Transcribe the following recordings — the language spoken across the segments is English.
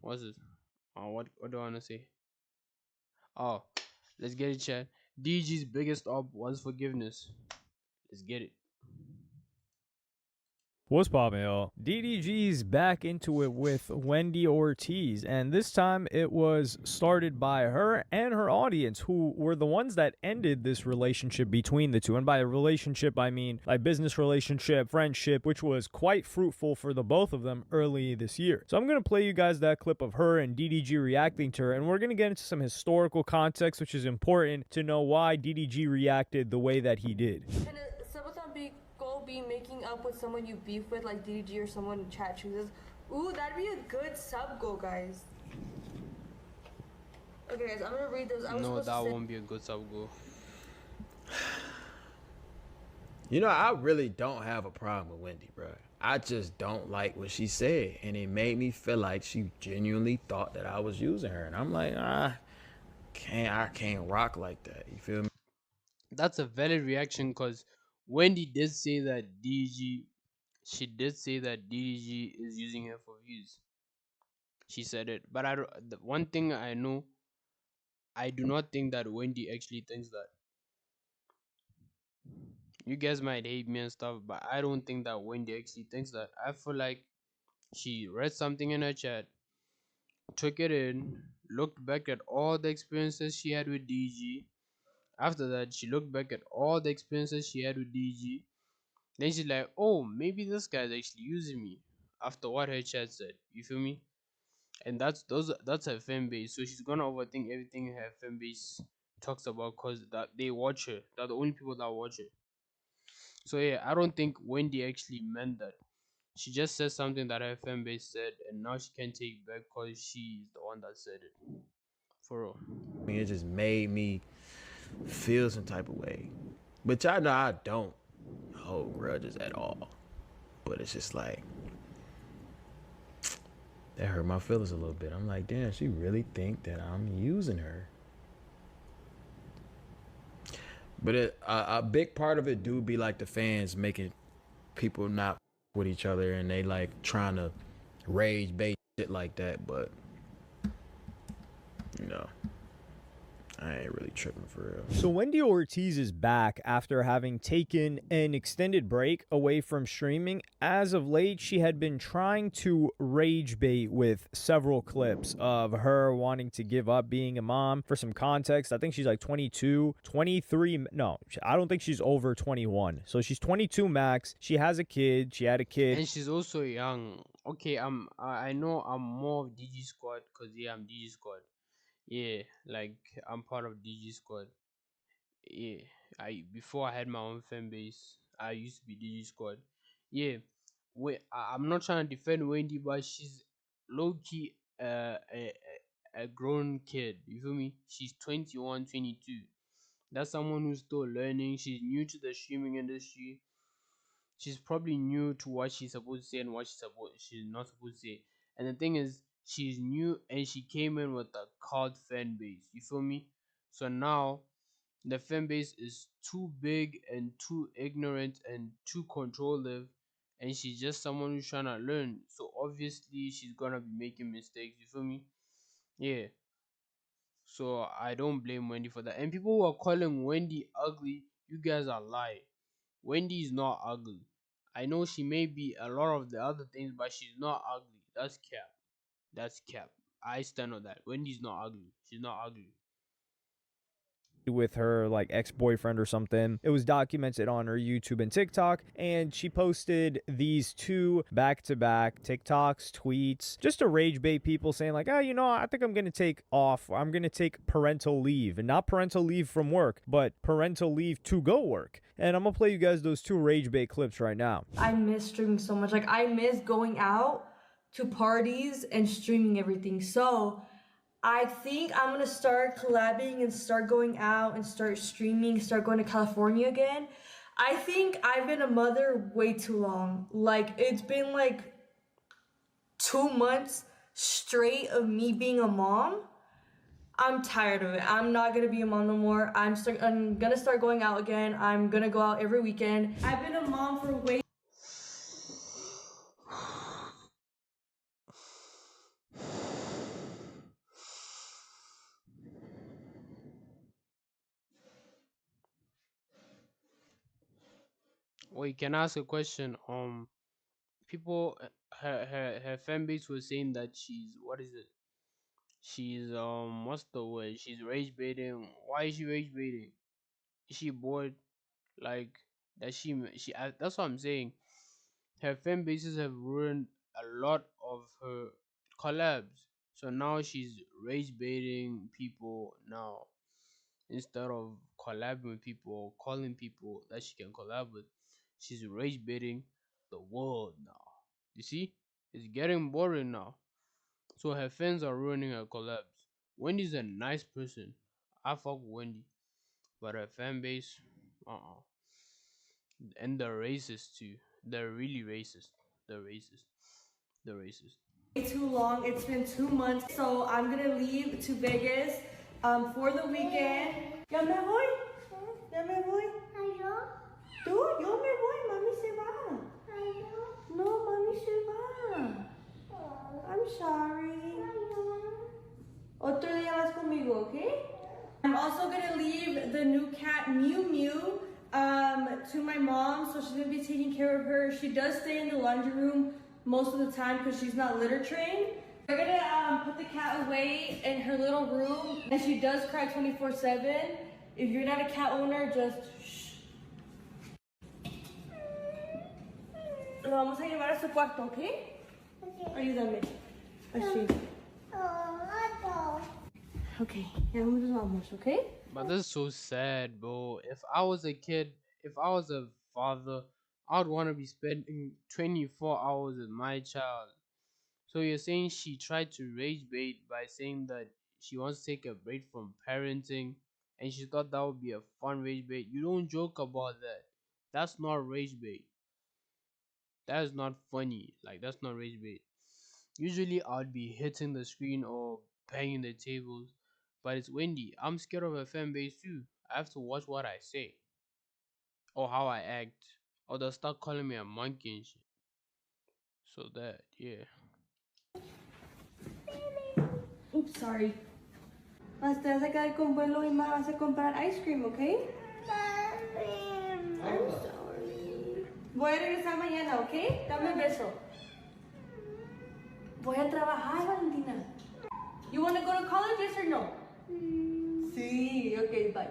What's this? What do I wanna say? Oh, let's get it, chat. DG's biggest op was forgiveness. Let's get it. What's poppin', y'all? DDG's back into it with Wendy Ortiz, and this time it was started by her and her audience, who were the ones that ended this relationship between the two. And by a relationship, I mean like business relationship, friendship, which was quite fruitful for the both of them early this year. So I'm gonna play you guys that clip of her and DDG reacting to her, and we're gonna get into some historical context, which is important to know why DDG reacted the way that he did. Be making up with someone you beef with, like DDG or someone in chat chooses. Ooh, that'd be a good sub goal, guys. Okay, guys, I'm gonna read those. No, that won't be a good sub goal. You know, I really don't have a problem with Wendy, bro. I just don't like what she said, and it made me feel like she genuinely thought that I was using her, and I'm like, I can't rock like that. You feel me? That's a valid reaction because Wendy did say that DDG. She did say that DDG is using her for views. She said it, but the one thing I know, I do not think that Wendy actually thinks that. You guys might hate me and stuff, but I don't think that Wendy actually thinks that. I feel like she read something in her chat, took it in, looked back at all the experiences she had with DG. After that, she looked back at all the experiences she had with DG. Then she's like, oh, maybe this guy's actually using me. After what her chat said, you feel me? And that's her fan base. So she's gonna overthink everything her fan base talks about because that they watch her. They're the only people that watch her. So yeah, I don't think Wendy actually meant that. She just said something that her fan base said, and now she can't take it back because she's the one that said it. For real. I mean, it just made me feel some type of way. But y'all know I don't hold grudges at all. But it's just like, that hurt my feelings a little bit. I'm like, damn, she really think that I'm using her. But a big part of it do be like the fans making people not with each other, and they like trying to rage bait shit like that. But you know, I ain't really tripping for real. So Wendy Ortiz is back after having taken an extended break away from streaming. As of late, she had been trying to rage bait with several clips of her wanting to give up being a mom. For some context, I think she's like 22, 23. No, I don't think she's over 21. So she's 22 max. She has a kid. She had a kid. And she's also young. Okay, I know I'm more of DG squad because yeah, I'm DG squad. Yeah, like I'm part of DG squad. Yeah, before I had my own fan base, I used to be DG squad. Yeah, I'm not trying to defend Wendy, but she's low key a grown kid. You feel me? She's 21, 22. That's someone who's still learning. She's new to the streaming industry. She's probably new to what she's supposed to say and what she's not supposed to say. And the thing is, she's new and she came in with a cult fan base. You feel me? So now the fan base is too big and too ignorant and too controlling, and she's just someone who's trying to learn. So obviously she's gonna be making mistakes. You feel me? Yeah. So I don't blame Wendy for that. And people who are calling Wendy ugly, you guys are lying. Wendy is not ugly. I know she may be a lot of the other things, but she's not ugly. That's cap. That's cap. I stand on that. Wendy's not ugly. She's not ugly. With her like ex-boyfriend or something. It was documented on her YouTube and TikTok, and she posted these two back-to-back TikToks, tweets, just to rage bait people, saying like, oh, you know, I think I'm gonna take off. I'm gonna take parental leave, and not parental leave from work, but parental leave to go work. And I'm gonna play you guys those two rage bait clips right now. I miss streaming so much. Like, I miss going out to parties and streaming everything. So I think I'm gonna start collabing and start going out and start streaming, start going to California again. I think I've been a mother way too long. Like, it's been like 2 months straight of me being a mom. I'm tired of it. I'm not gonna be a mom no more. I'm gonna start going out again. I'm gonna go out every weekend. I've been a mom for way Wait, can I ask a question? People, her fan base was saying that she's, what is it? She's what's the word? She's rage baiting. Why is she rage baiting? Is she bored? Like that that's what I'm saying. Her fan bases have ruined a lot of her collabs. So now she's rage baiting people now instead of collabing with people or calling people that she can collab with. She's rage baiting the world now. You see, it's getting boring now. So her fans are ruining her collabs. Wendy's a nice person. I fuck with Wendy, but her fan base, uh, and they're racist too. They're really racist. They're racist. They're racist. Too long. It's been 2 months, so I'm gonna leave to Vegas for the weekend. Ya me voy. Ya me voy. Tú, yo me voy. Mami se va. No, mami se va. I'm sorry. Otro día vas conmigo, okay? I'm also gonna leave the new cat Mew Mew to my mom, so she's gonna be taking care of her. She does stay in the laundry room most of the time because she's not litter trained. We're gonna put the cat away in her little room, and she does cry 24/7. If you're not a cat owner, just shh. Lo vamos a llevar a su cuarto, ¿ok? Ayúdame. Así. Okay, ya nos vamos, ¿ok? But this is so sad, bro. If I was a kid, if I was a father, I would want to be spending 24 hours with my child. So you're saying she tried to rage bait by saying that she wants to take a break from parenting and she thought that would be a fun rage bait. You don't joke about that. That's not rage bait. That is not funny. Like that's not rage bait. Usually I'd be hitting the screen or banging the tables, but it's Wendy. I'm scared of her fan base too. I have to watch what I say or how I act, or they'll start calling me a monkey and shit. So that, yeah. Oops, sorry. Vas te vas a quedar con vuelo y más vas a comprar ice cream, ¿ok? I'm sorry. Voy a regresar mañana, ¿ok? Dame un beso. Voy a trabajar, Valentina. You want to go to college, yes or no? Sí, okay, bye.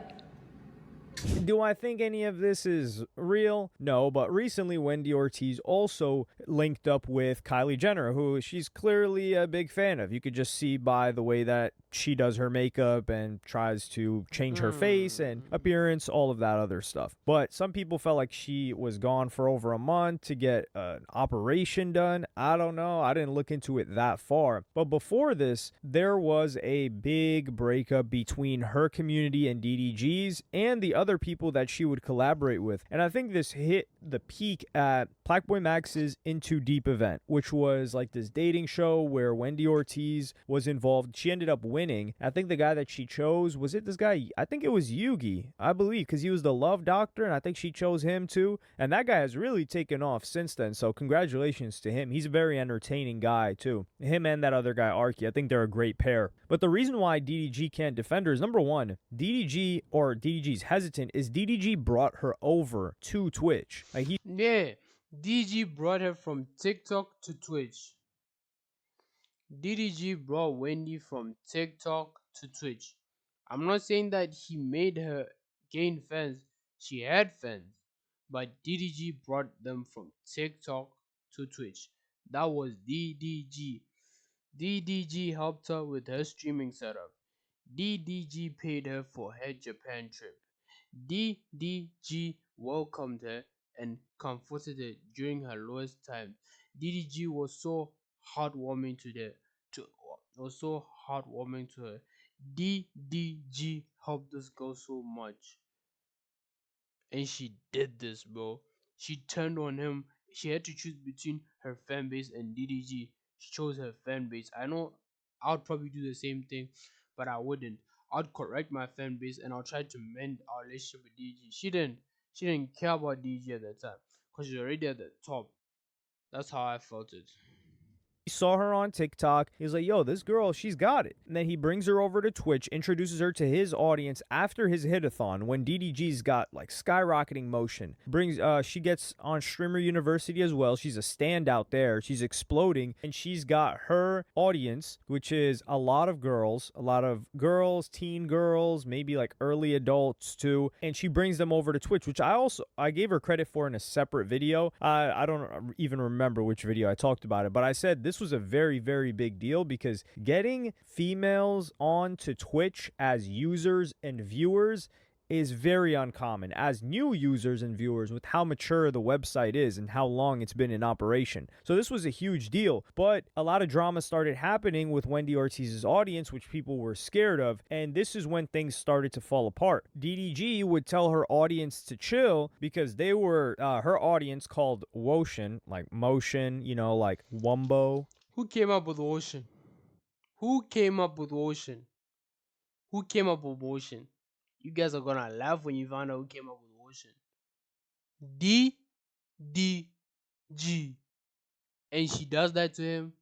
Do I think any of this is real? No, but recently Wendy Ortiz also linked up with Kylie Jenner, who she's clearly a big fan of. You could just see by the way that she does her makeup and tries to change her face and appearance, all of that other stuff. But some people felt like she was gone for over a month to get an operation done. I don't know. I didn't look into it that far. But before this, there was a big breakup between her community and DDG's and the other people that she would collaborate with. And I think this hit the peak at Blackboy Max's Into Deep event, which was like this dating show where Wendy Ortiz was involved. She ended up winning. I think the guy that she chose, was it this guy? I think it was Yugi, I believe, because he was the love doctor, and I think she chose him too. And that guy has really taken off since then, so congratulations to him. He's a very entertaining guy too. Him and that other guy, Arky, I think they're a great pair. But the reason why DDG can't defend her is, number one, DDG's hesitant is DDG brought her over to Twitch. Yeah, DG brought her from TikTok to Twitch. DDG brought Wendy from TikTok to Twitch. I'm not saying that he made her gain fans. She had fans. But DDG brought them from TikTok to Twitch. That was DDG. DDG helped her with her streaming setup. DDG paid her for her Japan trip. DDG welcomed her and comforted her during her lowest time. DDG was so heartwarming to was so heartwarming to her. DDG helped this girl so much. And she did this, bro. She turned on him. She had to choose between her fan base and DDG. She chose her fan base. I know I would probably do the same thing, but I wouldn't. I'd correct my fan base and I'll try to mend our relationship with DG. She didn't. She didn't care about DG at that time because she's already at the top. That's how I felt it. He saw her on TikTok. He was like, yo, this girl, she's got it. And then he brings her over to Twitch, introduces her to his audience after his hit-a-thon when DDG's got like skyrocketing motion. She gets on Streamer University as well. She's a standout there. She's exploding. And she's got her audience, which is a lot of girls, teen girls, maybe like early adults too. And she brings them over to Twitch, which I gave her credit for in a separate video. I don't even remember which video I talked about it, but I said this was a very, very big deal because getting females onto Twitch as users and viewers is very uncommon as new users and viewers with how mature the website is and how long it's been in operation. So this was a huge deal, but a lot of drama started happening with Wendy Ortiz's audience, which people were scared of, and this is when things started to fall apart. DDG would tell her audience to chill because they were her audience called Woshin, like motion, like Wumbo. Who came up with ocean? Who came up with ocean? Who came up with ocean? You guys are gonna laugh when you find out who came up with ocean. DDG. And she does that to him?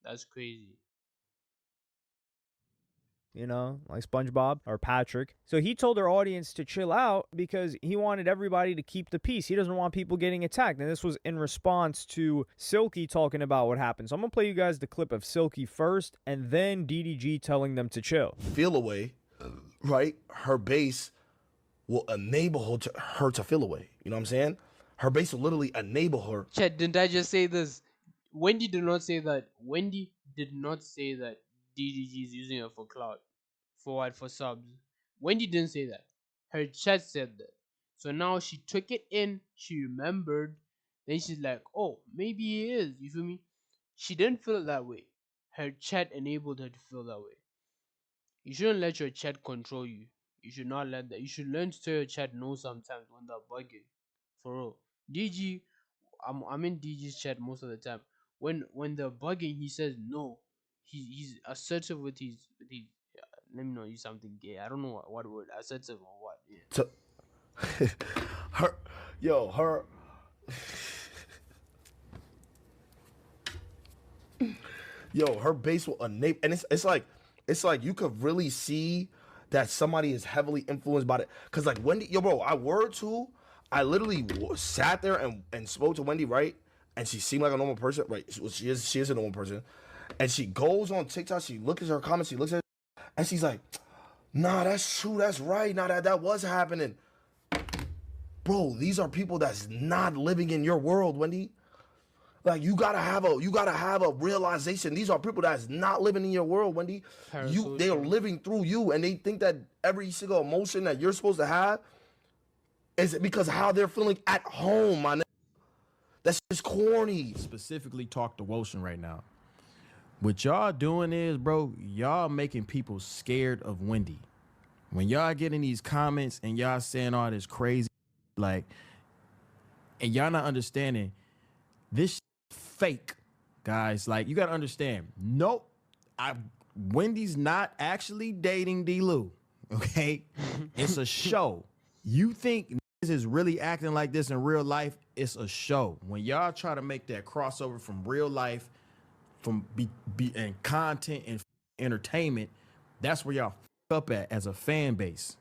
That's crazy. Like SpongeBob or Patrick. So he told our audience to chill out because he wanted everybody to keep the peace. He doesn't want people getting attacked. And this was in response to Silky talking about what happened. So I'm going to play you guys the clip of Silky first and then DDG telling them to chill. Feel away, right? Her base will enable her to feel away. You know what I'm saying? Her base will literally enable her. Chat, didn't I just say this? Wendy did not say that. Wendy did not say that DDG is using her for clout. For what? For subs. Wendy didn't say that. Her chat said that. So now she took it in. She remembered. Then she's like, oh, maybe he is. You feel me? She didn't feel it that way. Her chat enabled her to feel that way. You shouldn't let your chat control you. You should not let that. You should learn to tell your chat no sometimes when they're bugging. For real. DG, I'm in DG's chat most of the time. When they're bugging, he says no. He's assertive with his let me know use something gay. I don't know what word, assertive or what. Yeah. her her base will enable, and it's like you could really see that somebody is heavily influenced by it. Cause like Wendy, I literally sat there and spoke to Wendy, right? And she seemed like a normal person, right? She is a normal person. And she goes on TikTok, she looks at her comments, she looks at it, and she's like, nah, that's true, that's right. Nah, that was happening. Bro, these are people that's not living in your world, Wendy. Like you gotta have a realization. These are people that's not living in your world, Wendy. They are living through you, and they think that every single emotion that you're supposed to have is because of how they're feeling at home, my nigga. That's just corny. Specifically talk to Wilson right now. What y'all doing is, bro, y'all making people scared of Wendy. When y'all getting these comments and y'all saying all this crazy, like, and y'all not understanding this fake, guys. Like, you gotta understand. Nope, Wendy's not actually dating D-Lou. Okay, it's a show. You think niggas is really acting like this in real life? It's a show. When y'all try to make that crossover from real life, from and content and entertainment, that's where y'all up at as a fan base.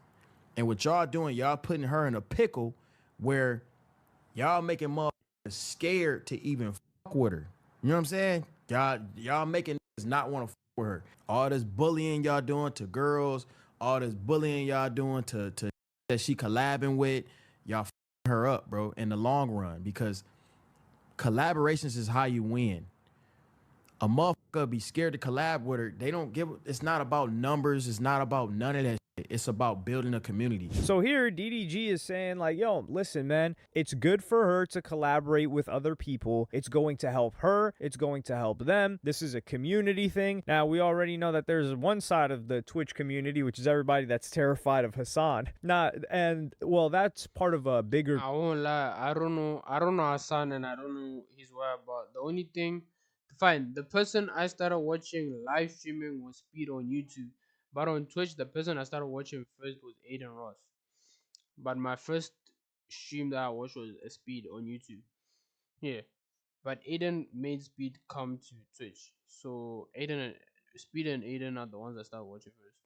And what y'all doing, y'all putting her in a pickle where y'all making motherfuckers scared to even fuck with her. You know what I'm saying? Y'all making niggas not want to fuck with her. All this bullying y'all doing to girls, all this bullying y'all doing to that she collabing with, y'all her up, bro, in the long run, because collaborations is how you win. A motherfucker be scared to collab with her. They don't give. It's not about numbers. It's not about none of that shit. It's about building a community. So here, DDG is saying like, yo, listen, man, it's good for her to collaborate with other people. It's going to help her. It's going to help them. This is a community thing. Now, we already know that there's one side of the Twitch community, which is everybody that's terrified of Hassan. That's part of a bigger... I won't lie. I don't know Hassan, and I don't know his whereabouts. The only thing... Fine, the person I started watching live streaming was Speed on YouTube. But on Twitch, the person I started watching first was Aiden Ross. But my first stream that I watched was a Speed on YouTube. Yeah. but Aiden made Speed come to Twitch. So Speed and Aiden are the ones that start watching first.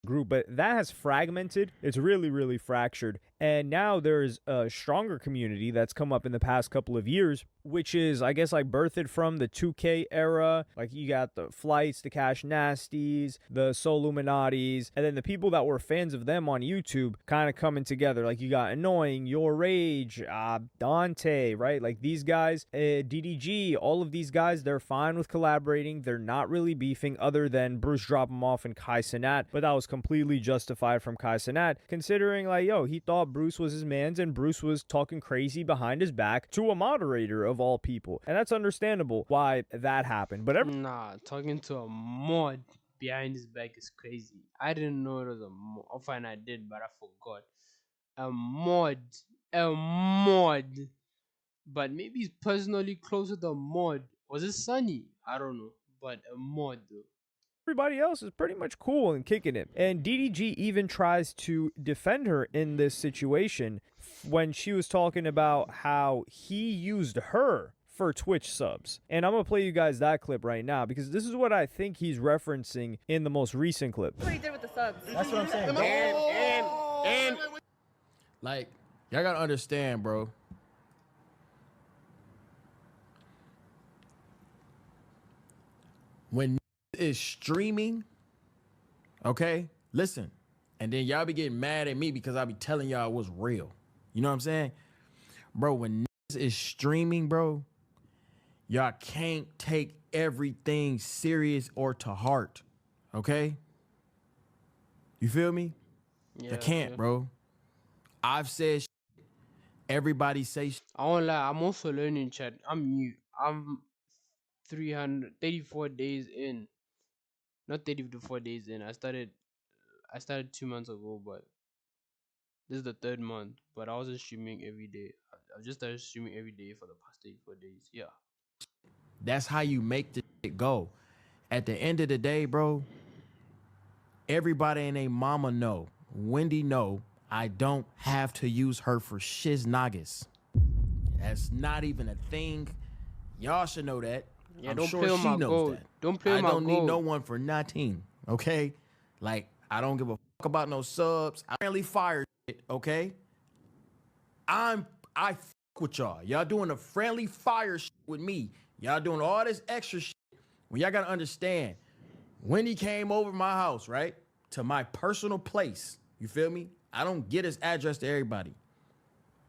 Group, but that has fragmented. It's really, really fractured. And now there's a stronger community that's come up in the past couple of years, which is, I guess, like birthed from the 2K era. Like you got the Flights, the Cash Nasties, the Soluminatis, and then the people that were fans of them on YouTube kind of coming together. Like you got Annoying, Your Rage, Dante, right? Like these guys, DDG, all of these guys, they're fine with collaborating. They're not really beefing other than Bruce drop them off and Kai Cenat, but that was completely justified from Kai Cenat, considering like, yo, he thought Bruce was his mans and Bruce was talking crazy behind his back to a moderator of all people. And that's understandable why that happened. But Nah, talking to a mod behind his back is crazy. I didn't know it was a mod. Oh, fine, I did, but I forgot. A mod. A mod. But maybe he's personally close to the mod. Was it Sunny? I don't know. But a mod, though. everybody else is pretty much cool and kicking it. And DDG even tries to defend her in this situation when she was talking about how he used her for Twitch subs. And I'm going to play you guys that clip right now because this is what I think he's referencing in the most recent clip. That's what he did with the subs. That's what I'm saying. And like, y'all gotta understand, bro. When is streaming, okay? Listen, and then y'all be getting mad at me because I be telling y'all what's real. You know what I'm saying? Bro, when is streaming, bro, y'all can't take everything serious or to heart, okay? You feel me? Yeah, I can't, yeah. bro. I've said everybody say I won't lie, I'm also learning, chat. I'm new. I'm 334 days in. Not 34 days in. I started 2 months ago, but this is the third month. But I wasn't streaming every day. I've just started streaming every day for the past 34 days. Yeah. that's how you make the shit go. At the end of the day, bro, everybody and their mama know, Wendy know, I don't have to use her for shiznagas. That's not even a thing. Y'all should know that. Yeah, I'm don't sure play on she my knows gold. that. Don't play I on my don't need gold. no one for nothing, okay? Like, I don't give a fuck about no subs. I barely fire shit, okay? I fuck with y'all. Y'all doing a friendly fire shit with me. Y'all doing all this extra shit. Well, y'all gotta understand, Wendy came over my house, right? To my personal place. You feel me? I don't get his address to everybody.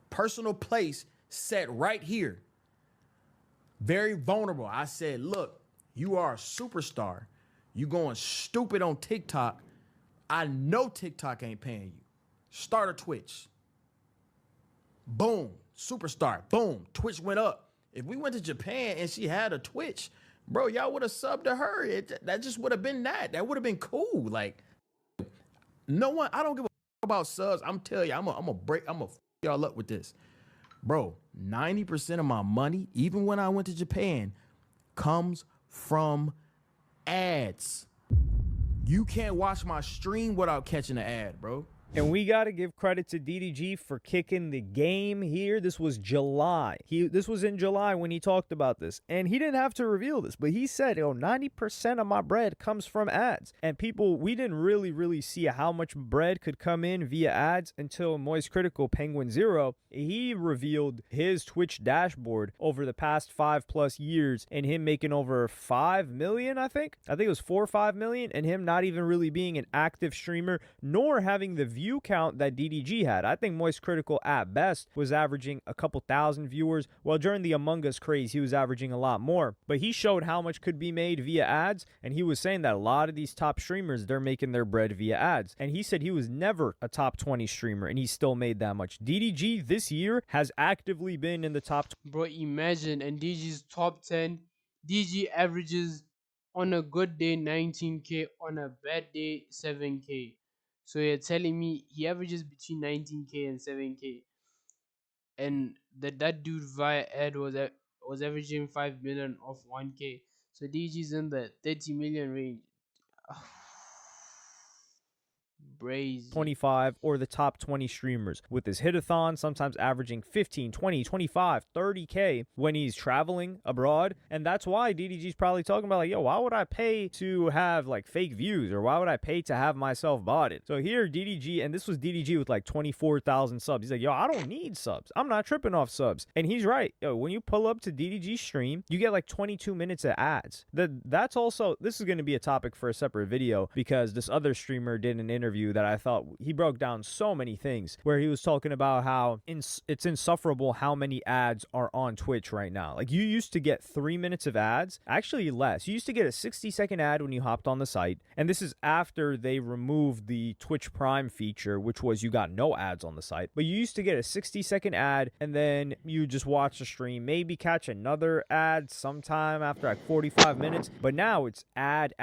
Personal place set right here. Very vulnerable. I said, look, you are a superstar. You going stupid on TikTok. I know TikTok ain't paying you. Start a Twitch. Boom. Superstar. Boom. Twitch went up. If we went to Japan and she had a Twitch, bro, y'all would have subbed to her. That just would have been that. That would have been cool. Like, no one, I don't give a fuck about subs. I'm telling you, I'm gonna f y'all up with this. Bro, 90% of my money, even when I went to Japan, comes from ads. You can't watch my stream without catching an ad, bro. And we got to give credit to DDG for kicking the game here. This was July. This was in July when he talked about this. And he didn't have to reveal this, but he said, 90% of my bread comes from ads. And people, we didn't really see how much bread could come in via ads until Moist Critical Penguin Zero. He revealed his Twitch dashboard over the past 5+ years and him making over 5 million, I think. I think it was 4 or 5 million, and him not even really being an active streamer, nor having the view count that DDG had. I think Moist Critical at best was averaging a couple thousand viewers, while during the Among Us craze he was averaging a lot more. But he showed how much could be made via ads, and he was saying that a lot of these top streamers, they're making their bread via ads. And he said he was never a top 20 streamer and he still made that much. DDG this year has actively been in the top. Bro, imagine, and DG's top 10. DG averages on a good day 19k, on a bad day 7k. So you're telling me he averages between 19k and 7k, and that dude via ad was averaging 5 million off 1k. So DG's in the 30 million range. Brazy. 25 or the top 20 streamers with his hitathon, sometimes averaging 15, 20, 25, 30K when he's traveling abroad. And that's why DDG's probably talking about, like, yo, why would I pay to have like fake views, or why would I pay to have myself botted? So here, DDG, and this was DDG with like 24,000 subs. He's like, yo, I don't need subs. I'm not tripping off subs. And he's right. Yo, when you pull up to DDG's stream, you get like 22 minutes of ads. That's also, this is going to be a topic for a separate video, because this other streamer did an interview that I thought he broke down so many things, where he was talking about how it's insufferable how many ads are on Twitch right now. Like, you used to get 3 minutes of ads, actually less. You used to get a 60-second ad when you hopped on the site, and this is after they removed the Twitch Prime feature, which was you got no ads on the site. But you used to get a 60-second ad, and then you just watch the stream, maybe catch another ad sometime after like 45 minutes. But now it's ad,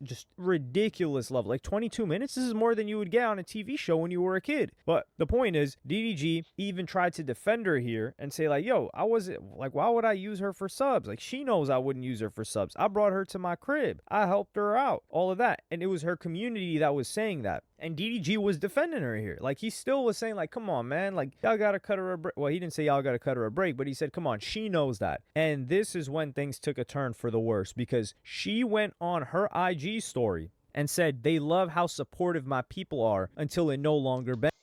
just ridiculous level. Like 22 minutes, this is more than you would get on a TV show when you were a kid. But the point is, DDG even tried to defend her here and say, like, yo, I wasn't, like, why would I use her for subs? Like, she knows I wouldn't use her for subs. I brought her to my crib. I helped her out. All of that. And it was her community that was saying that. And DDG was defending her here. Like, he still was saying, like, come on, man. Like, y'all gotta cut her a break. Well, he didn't say y'all gotta cut her a break, but he said, come on, she knows that. And this is when things took a turn for the worse, because she went on her IG story and said, they love how supportive my people are until it no longer benefits.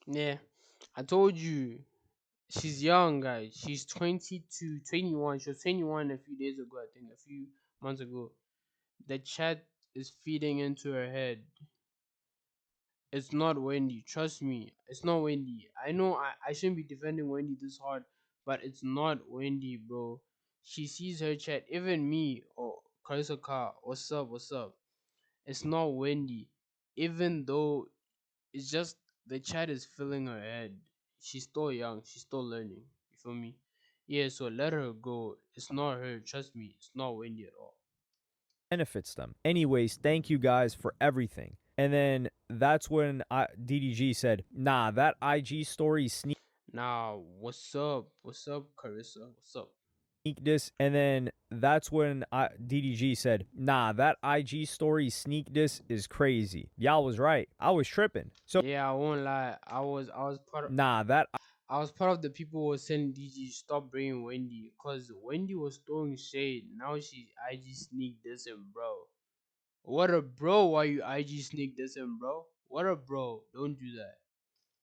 Yeah, I told you. She's young, guys. She's 22, 21. She was 21 a few days ago, I think, a few months ago. The chat is feeding into her head. It's not Wendy. Trust me. It's not Wendy. I know I shouldn't be defending Wendy this hard, but it's not Wendy, bro. She sees her chat. Even me, or Carissa Car, what's up, what's up? It's not Wendy. Even though it's just the chat is filling her head. She's still young. She's still learning. You feel me? Yeah, so let her go. It's not her. Trust me. It's not Wendy at all. Them. Anyways, thank you guys for everything. And then that's when DDG said, nah, that IG story sneak Now, what's up? What's up, Carissa? What's up? this. And then that's when DDG said, nah, that IG story sneak this is crazy. Y'all was right. I was tripping. So Yeah, I won't lie. I was part of nah, that I was part of the people who were saying DG stop bringing Wendy, cause Wendy was throwing shade. Now she's IG sneak this and bro. What a bro! Why you IG sneak this and bro? What a bro! Don't do that.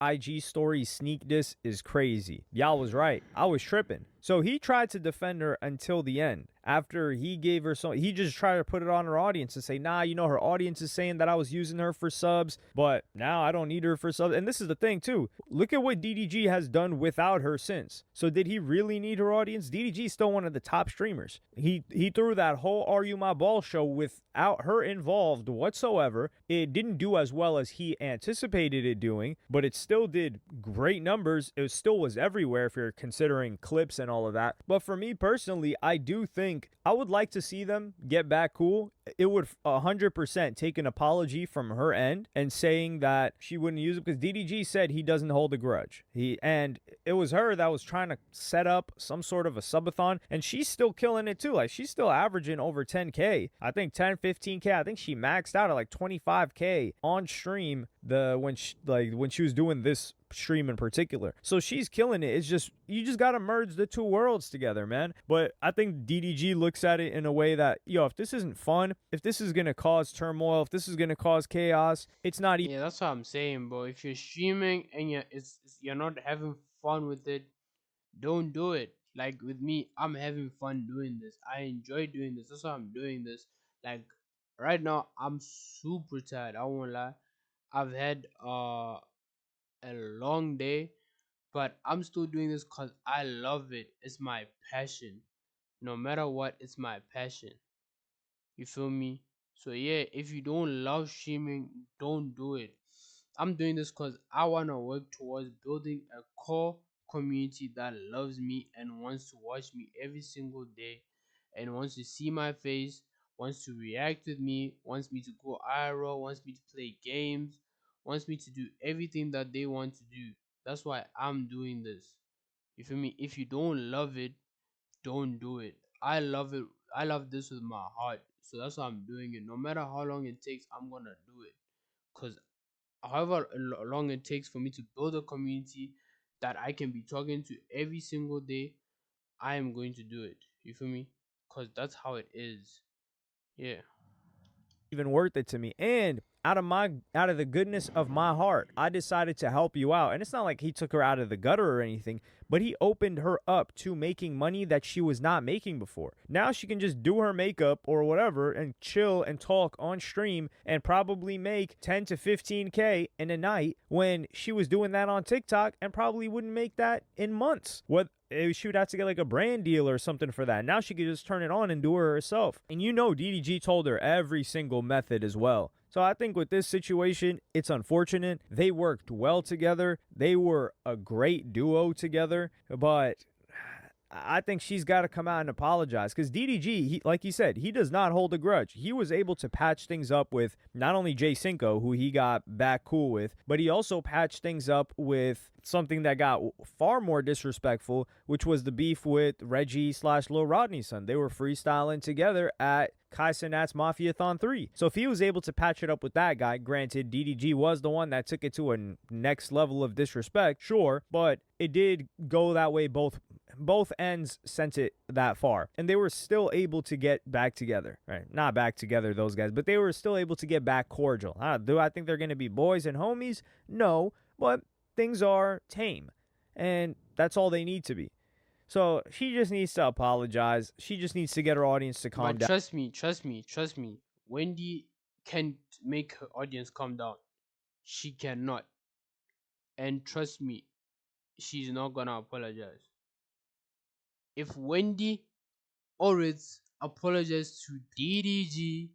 IG story sneak this is crazy. Y'all was right. I was tripping. So he tried to defend her until the end. After he gave her some, he just tried to put it on her audience and say, nah, you know, her audience is saying that I was using her for subs, but now I don't need her for subs. And this is the thing too. Look at what DDG has done without her since. So did he really need her audience? DDG is still one of the top streamers. He threw that whole Are You My Ball show without her involved whatsoever. It didn't do as well as he anticipated it doing, but it still did great numbers. It still was everywhere if you're considering clips and all of that. But for me personally, I do think I would like to see them get back cool. It would 100% take an apology from her end and saying that she wouldn't use it, because DDG said he doesn't hold a grudge. And it was her that was trying to set up some sort of a subathon, and she's still killing it too. Like, she's still averaging over 10K. I think 10, 15K. I think she maxed out at like 25K on stream when she was doing this stream in particular. So she's killing it. It's just, you just gotta merge the two worlds together, man. But I think DDG looks at it in a way that, yo, if this isn't fun, if this is gonna cause turmoil, if this is gonna cause chaos, it's not even. Yeah, that's what I'm saying, bro. If you're streaming and you're not having fun with it, don't do it. Like with me, I'm having fun doing this. I enjoy doing this. That's why I'm doing this. Like right now, I'm super tired. I won't lie. I've had a long day, but I'm still doing this because I love it. It's my passion. No matter what, it's my passion. You feel me? So yeah, if you don't love streaming, don't do it. I'm doing this because I want to work towards building a core community that loves me and wants to watch me every single day and wants to see my face, wants to react with me, wants me to go IRL, wants me to play games, wants me to do everything that they want to do. That's why I'm doing this. You feel me? If you don't love it, don't do it. I love it. I love this with my heart. So that's why I'm doing it. No matter how long it takes, I'm gonna do it. Because however long it takes for me to build a community that I can be talking to every single day, I am going to do it. You feel me? Because that's how it is. Yeah. Even worth it to me. And out of the goodness of my heart, I decided to help you out. And it's not like he took her out of the gutter or anything, but he opened her up to making money that she was not making before. Now she can just do her makeup or whatever and chill and talk on stream and probably make 10 to 15K in a night, when she was doing that on TikTok and probably wouldn't make that in months. She would have to get like a brand deal or something for that. Now she could just turn it on and do it herself. And you know, DDG told her every single method as well. So I think with this situation, it's unfortunate. They worked well together. They were a great duo together, but I think she's got to come out and apologize, because DDG, like he said, he does not hold a grudge. He was able to patch things up with not only Jay Cinco, who he got back cool with, but he also patched things up with something that got far more disrespectful, which was the beef with Reggie / Lil Rodney's son. They were freestyling together at Kai Cenat's Mafiathon 3. So if he was able to patch it up with that guy, granted, DDG was the one that took it to a next level of disrespect, sure, but it did go that way. Both ends sent it that far, and they were still able to get back together, right? Not back together, those guys, but they were still able to get back cordial. Do I think they're going to be boys and homies? No, but things are tame, and that's all they need to be. So she just needs to apologize. She just needs to get her audience to calm But down. trust me. Wendy can make her audience calm down. She cannot. And trust me, she's not gonna apologize. If Wendy always apologized to DDG,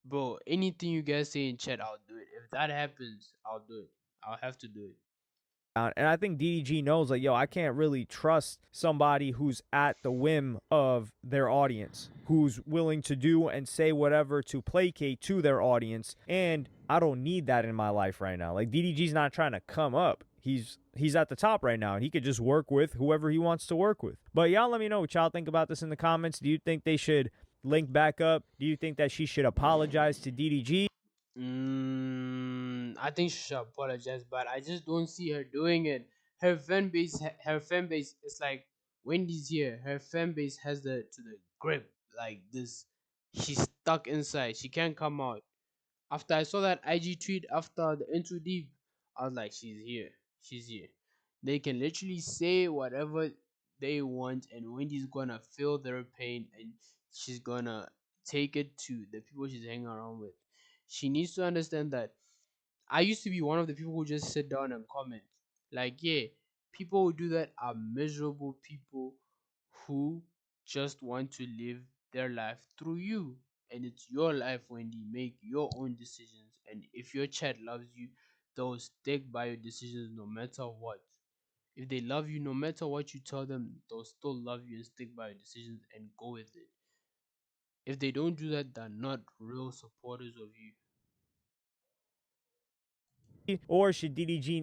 bro, anything you guys say in chat, I'll do it. If that happens, I'll do it. I'll have to do it. And I think DDG knows, like, yo, I can't really trust somebody who's at the whim of their audience, who's willing to do and say whatever to placate to their audience. And I don't need that in my life right now. Like, DDG's not trying to come up. He's at the top right now, and he could just work with whoever he wants to work with. But y'all let me know what y'all think about this in the comments. Do you think they should link back up? Do you think that she should apologize to DDG? I think she should apologize, but I just don't see her doing it. Her fan base, it's like Wendy's here. Her fan base has the to the grip like this. She's stuck inside. She can't come out. After I saw that IG tweet after the Into Deep, I was like, she's here. She's here. They can literally say whatever they want, and Wendy's gonna feel their pain, and she's gonna take it to the people she's hanging around with. She needs to understand that I used to be one of the people who just sit down and comment. Like, yeah, people who do that are miserable people who just want to live their life through you. And it's your life, Wendy. Make your own decisions. And if your chat loves you, they'll stick by your decisions no matter what. If they love you, no matter what you tell them, they'll still love you and stick by your decisions and go with it. If they don't do that, they're not real supporters of you. Or should DDG